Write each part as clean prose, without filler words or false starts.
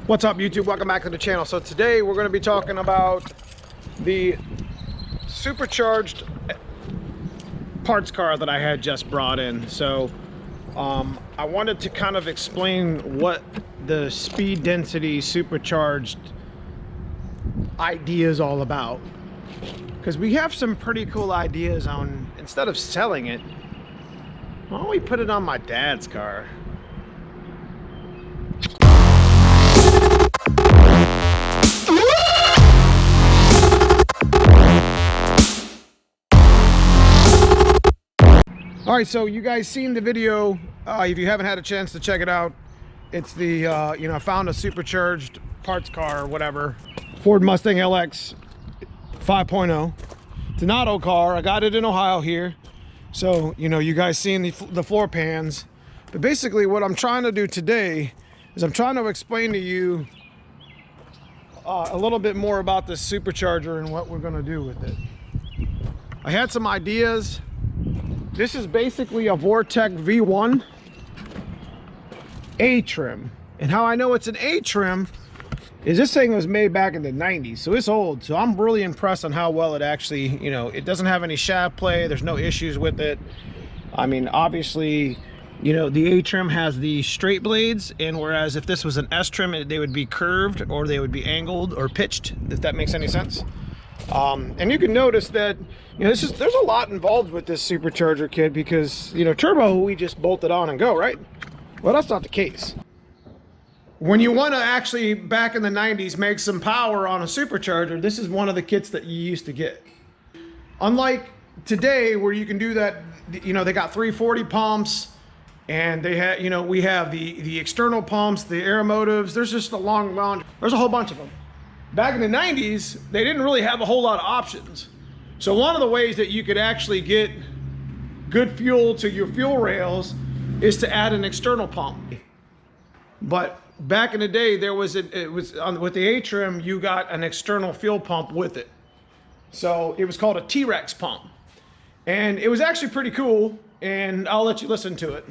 What's up, YouTube? Welcome back to the channel. So today we're going to be talking about the supercharged parts car that I had just brought in. So I wanted to kind of explain what the speed density supercharged idea is all about, because we have some pretty cool ideas on, instead of selling it, why don't we put it on my dad's car? All right, so you guys seen the video. If you haven't had a chance to check it out, it's the I found a supercharged parts car or whatever, Ford Mustang LX 5.0. It's an auto car. I got it in Ohio here. So you guys seen the floor pans, but basically what I'm trying to do today is I'm trying to explain to you a little bit more about this supercharger and what we're going to do with it. I had some ideas. This is basically a Vortech V1 A-trim. And how I know it's an A-trim is this thing was made back in the 90s, so it's old. So I'm really impressed on how well it actually, it doesn't have any shaft play. There's no issues with it. I mean, obviously, the A-trim has the straight blades, and whereas if this was an S-trim, they would be curved or they would be angled or pitched, if that makes any sense. And you can notice that there's a lot involved with this supercharger kit, because turbo we just bolt it on and go, right? Well, that's not the case. When you want to actually, back in the 90s, make some power on a supercharger, this is one of the kits that you used to get. Unlike today, where you can do that, they got 340 pumps, and they have, we have the external pumps, the air motives. There's just a long, there's a whole bunch of them. Back in the 90s, they didn't really have a whole lot of options. So one of the ways that you could actually get good fuel to your fuel rails is to add an external pump. But back in the day, with the A-trim, you got an external fuel pump with it. So it was called a T-Rex pump. And it was actually pretty cool, and I'll let you listen to it.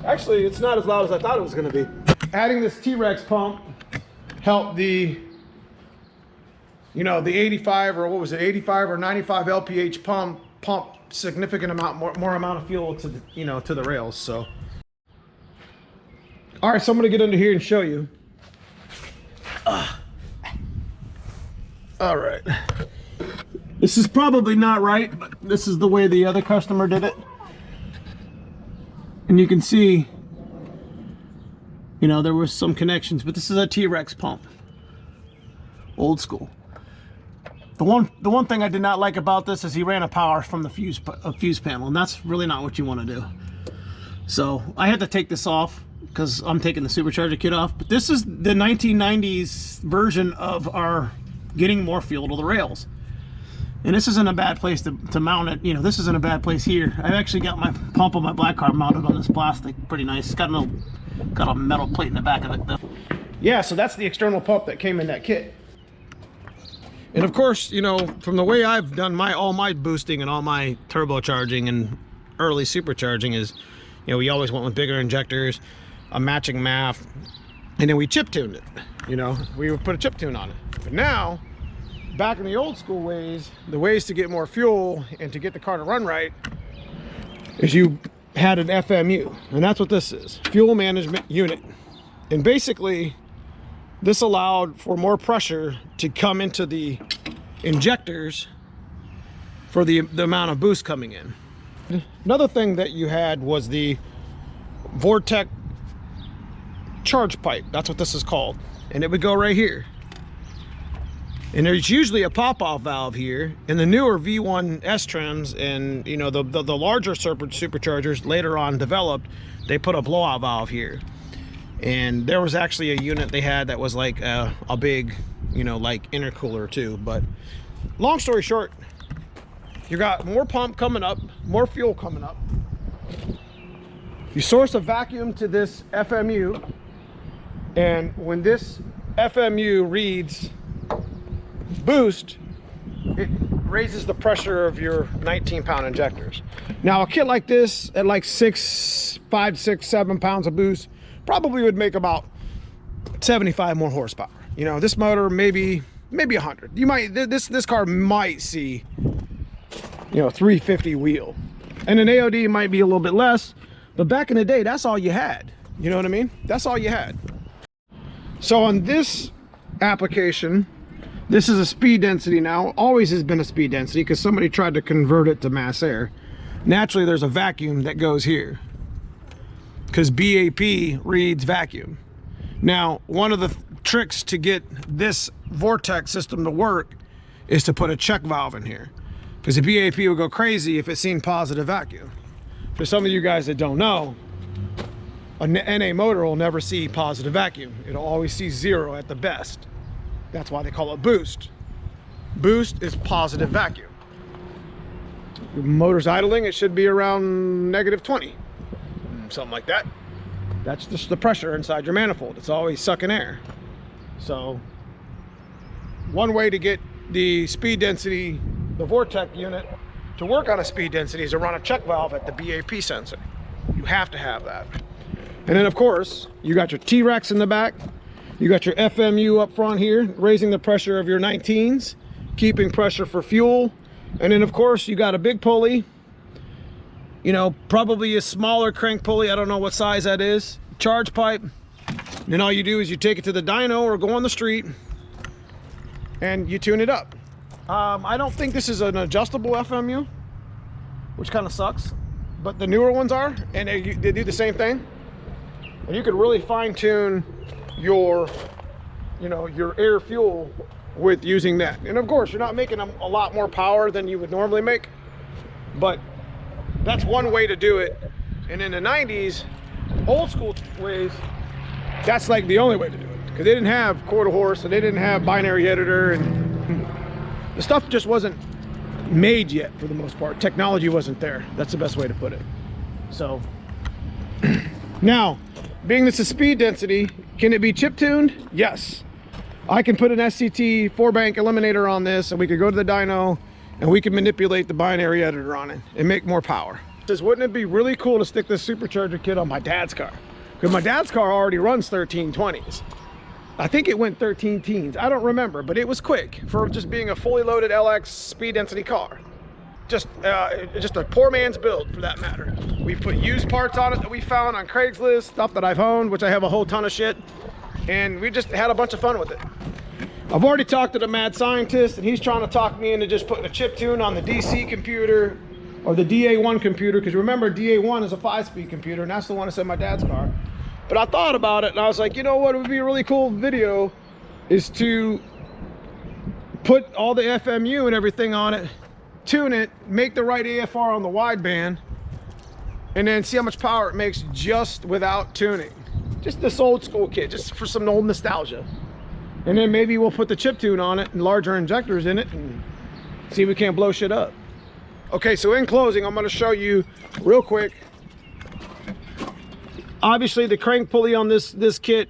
Actually, it's not as loud as I thought it was going to be. Adding this T-Rex pump helped the 85 or what was it, 85 or 95 LPH pump significant amount more amount of fuel to the to the rails. So, all right, so I'm going to get under here and show you. All right, this is probably not right, but this is the way the other customer did it. And you can see, there was some connections, but this is a T-Rex pump, old school. The one thing I did not like about this is he ran a power from the fuse panel, and that's really not what you want to do. So I had to take this off because I'm taking the supercharger kit off. But this is the 1990s version of our getting more fuel to the rails. And this isn't a bad place to mount it. This isn't a bad place here. I've actually got my pump on my black car mounted on this plastic. Pretty nice. It's got a metal plate in the back of it though. Yeah, so that's the external pump that came in that kit. And of course, from the way I've done all my boosting and all my turbocharging and early supercharging is, we always went with bigger injectors, a matching MAF, and then we chip tuned it. We would put a chip tune on it. But now, back in the old school ways, the ways to get more fuel and to get the car to run right is you had an FMU, and that's what this is, fuel management unit. And basically this allowed for more pressure to come into the injectors for the amount of boost coming in. Another thing that you had was the Vortech charge pipe. That's what this is called, and it would go right here. And there's usually a pop-off valve here. In the newer V1 S-trims and the larger superchargers later on developed, they put a blowout valve here. And there was actually a unit they had that was like a big, like intercooler too. But long story short, you got more pump coming up, more fuel coming up. You source a vacuum to this FMU, and when this FMU reads boost, it raises the pressure of your 19-pound injectors. Now a kit like this at like 5, 6, 7 pounds of boost probably would make about 75 more horsepower. You know, this motor maybe 100. You might, this car might see, you know, 350 wheel, and an AOD might be a little bit less, but back in the day, that's all you had. You know what I mean? That's all you had. So on this application, this is a speed density now. Always has been a speed density because somebody tried to convert it to mass air. Naturally, there's a vacuum that goes here because BAP reads vacuum. Now, one of the tricks to get this Vortech system to work is to put a check valve in here, because the BAP will go crazy if it's seen positive vacuum. For some of you guys that don't know, a NA motor will never see positive vacuum. It'll always see 0 at the best. That's why they call it boost. Boost is positive vacuum. Your motor's idling, it should be around -20, something like that. That's just the pressure inside your manifold. It's always sucking air. So one way to get the speed density, the Vortech unit, to work on a speed density is to run a check valve at the BAP sensor. You have to have that. And then of course, you got your T-Rex in the back. You got your FMU up front here, raising the pressure of your 19s, keeping pressure for fuel. And then of course, you got a big pulley, you know, probably a smaller crank pulley. I don't know what size that is. Charge pipe. Then all you do is you take it to the dyno or go on the street and you tune it up. I don't think this is an adjustable FMU, which kind of sucks, but the newer ones are, and they do the same thing. And you can really fine tune your, you know, your air fuel with using that. And of course, you're not making a lot more power than you would normally make, but that's one way to do it. And in the 90s, old school ways, that's like the only way to do it, because they didn't have quarter horse and they didn't have binary editor, and the stuff just wasn't made yet for the most part. Technology wasn't there. That's the best way to put it. So now, being this is speed density, can it be chip tuned? Yes. I can put an SCT 4-bank eliminator on this, and we could go to the dyno and we can manipulate the binary editor on it and make more power. Says, wouldn't it be really cool to stick this supercharger kit on my dad's car? Because my dad's car already runs 1320s. I think it went 13 teens. I don't remember, but it was quick for just being a fully loaded LX speed density car. Just a poor man's build, for that matter. We put used parts on it that we found on Craigslist, stuff that I've owned, which I have a whole ton of shit, and we just had a bunch of fun with it. I've already talked to the mad scientist, and he's trying to talk me into just putting a chip tune on the DC computer or the DA1 computer, because remember, DA1 is a 5-speed computer, and that's the one that's in my dad's car. But I thought about it, and I was like, you know what would be a really cool video is to put all the FMU and everything on it, tune it, make the right AFR on the wideband, and then see how much power it makes just without tuning. Just this old school kit, just for some old nostalgia. And then maybe we'll put the chip tune on it and larger injectors in it and see if we can't blow shit up. Okay, so in closing, I'm going to show you real quick. Obviously, the crank pulley on this kit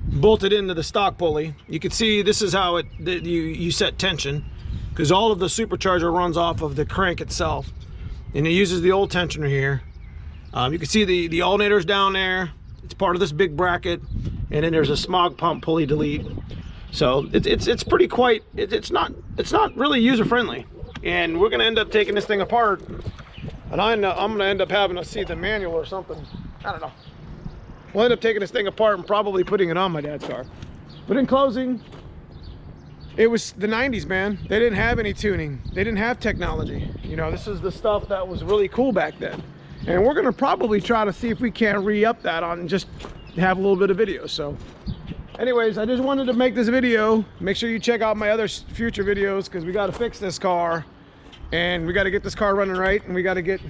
bolted into the stock pulley. You can see this is how you set tension, because all of the supercharger runs off of the crank itself, and it uses the old tensioner here. You can see the alternator's down there. It's part of this big bracket, and then there's a smog pump pulley delete. So it's pretty quite. It's not really user friendly. And we're gonna end up taking this thing apart, and I'm gonna end up having to see the manual or something. I don't know. We'll end up taking this thing apart and probably putting it on my dad's car. But in closing, it was the 90s, man. They didn't have any tuning. They didn't have technology. You know, this is the stuff that was really cool back then. And we're gonna probably try to see if we can't re-up that on and just have a little bit of video. So anyways, I just wanted to make this video. Make sure you check out my other future videos, because we got to fix this car and we got to get this car running right, and we got to get,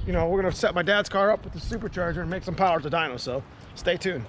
you know, we're going to set my dad's car up with the supercharger and make some power to dyno. So stay tuned.